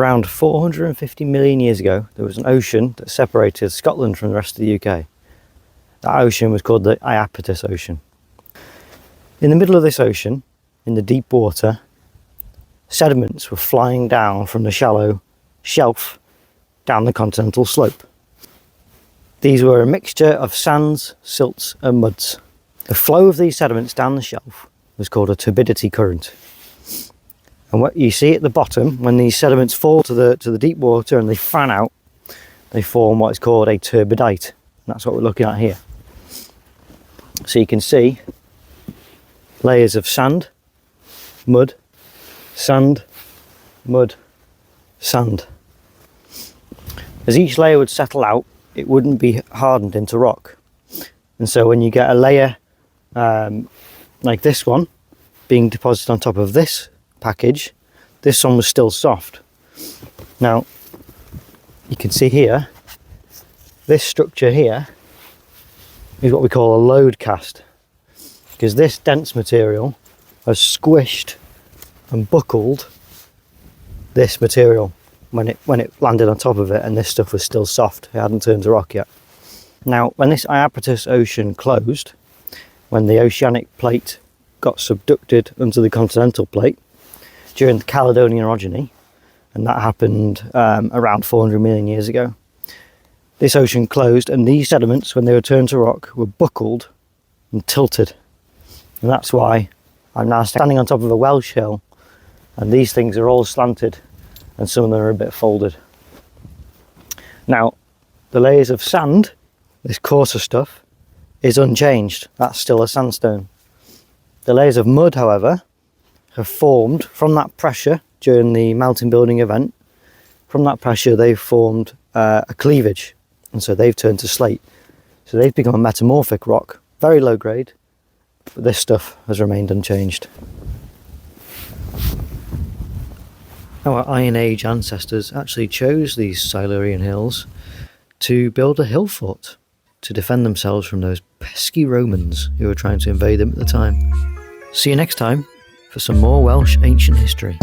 Around 450 million years ago, there was an ocean that separated Scotland from the rest of the UK. That ocean was called the Iapetus Ocean. In the middle of this ocean, in the deep water, sediments were flying down from the shallow shelf down the continental slope. These were a mixture of sands, silts and muds. The flow of these sediments down the shelf was called a turbidity current. And what you see at the bottom, when these sediments fall to the deep water and they fan out, they form what is called a turbidite. And that's what we're looking at here. So you can see layers of sand, mud, sand, mud, sand. As each layer would settle out, it wouldn't be hardened into rock. And so when you get a layer like this one being deposited on top of this package, this one was still soft. Now you can see here, this structure here is what we call a load cast, because this dense material has squished and buckled this material when it landed on top of it, and this stuff was still soft. It hadn't turned to rock yet. Now when this Iapetus Ocean closed, when the oceanic plate got subducted under the continental plate during the Caledonian orogeny, and that happened around 400 million years ago, this ocean closed, and these sediments, when they were turned to rock, were buckled and tilted. And that's why I'm now standing on top of a Welsh hill, and these things are all slanted and some of them are a bit folded. Now the layers of sand, this coarser stuff, is unchanged. That's still a sandstone. The layers of mud, however, have formed from that pressure during the mountain building event. From that pressure they've formed a cleavage, and so they've turned to slate. So they've become a metamorphic rock, very low grade, but this stuff has remained unchanged. Our Iron Age ancestors actually chose these Silurian hills to build a hill fort to defend themselves from those pesky Romans who were trying to invade them at the time. See you next time for some more Welsh ancient history.